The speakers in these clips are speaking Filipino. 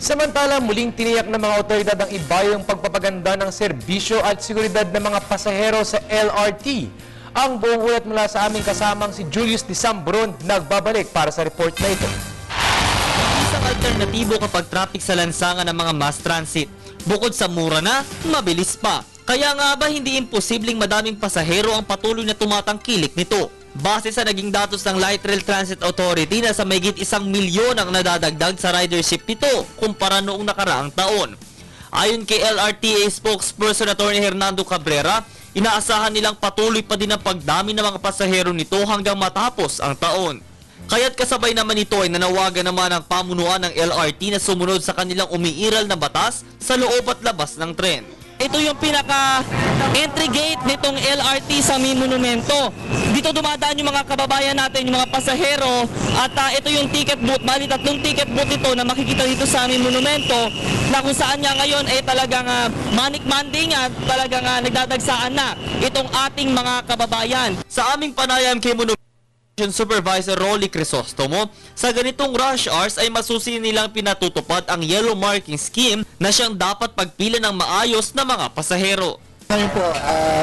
Samantala, muling tiniyak ng mga otoridad ang iba yung pagpapaganda ng serbisyo at seguridad ng mga pasahero sa LRT. Ang buong ulat mula sa aming kasamang si Julius Disambron nagbabalik para sa report na ito. Isang alternatibo kapag traffic sa lansangan ng mga mass transit. Bukod sa mura na, mabilis pa. Kaya nga ba hindi imposibleng madaming pasahero ang patuloy na tumatangkilik nito? Base sa naging datos ng Light Rail Transit Authority na sa mahigit 1 milyon ang nadadagdag sa ridership nito kumpara noong nakaraang taon. Ayon kay LRTA spokesperson Atty. Hernando Cabrera, inaasahan nilang patuloy pa din ang pagdami ng mga pasahero nito hanggang matapos ang taon. Kaya't kasabay naman ito ay nanawagan naman ang pamunuan ng LRT na sumunod sa kanilang umiiral na batas sa loob at labas ng tren. Ito yung pinaka-entry gate nitong LRT sa May Monumento. Dito dumadaan yung mga kababayan natin, yung mga pasahero. At ito yung ticket booth. Bali, 3 ticket booth ito na makikita dito sa May Monumento na kung saan nga ngayon ay talagang manik-manding at talagang nagdadagsaan na itong ating mga kababayan. Sa aming panayam kay Monumento Supervisor Rolly Crisostomo, sa ganitong rush hours ay masusi nilang pinatutupad ang yellow marking scheme na siyang dapat pagpila ng maayos na mga pasahero. Ngayon po,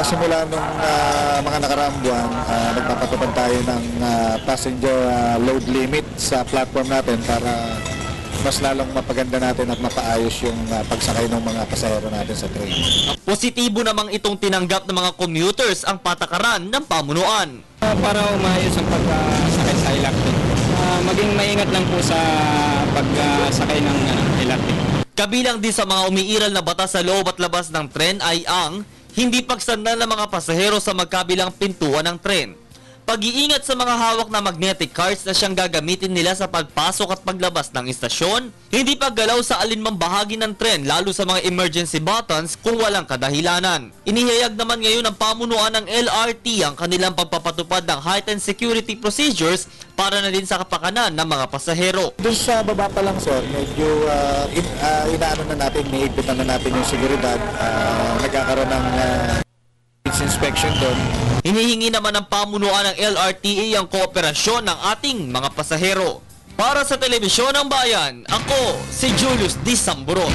simula nung mga nakaraang buwan, nagpapatupad tayo ng passenger load limit sa platform natin para mas lalong mapaganda natin at mapaayos yung pagsakay ng mga pasahero natin sa train. Positibo namang itong tinanggap ng mga commuters ang patakaran ng pamunuan. Para umayos ang pagsakay sa LRT. Maging maingat lang po sa pagsakay ng LRT. Kabilang din sa mga umiiral na batas sa loob at labas ng tren ay ang hindi pagsandan ng mga pasahero sa magkabilang pintuan ng tren. Pag-iingat sa mga hawak na magnetic cards na siyang gagamitin nila sa pagpasok at paglabas ng istasyon, hindi paggalaw sa alinmang bahagi ng tren lalo sa mga emergency buttons kung walang kadahilanan. Inihayag naman ngayon ng pamunuan ng LRT ang kanilang pagpapatupad ng heightened security procedures para na din sa kapakanan ng mga pasahero. Doon sa baba pa lang, sir, medyo inaano na natin, niipitan na natin yung seguridad, nagkakaroon ng inspection doon. Hinihingi naman ng pamunuan ng LRTA ang kooperasyon ng ating mga pasahero. Para sa Telebisyon ng Bayan, ako si Julius Disambron.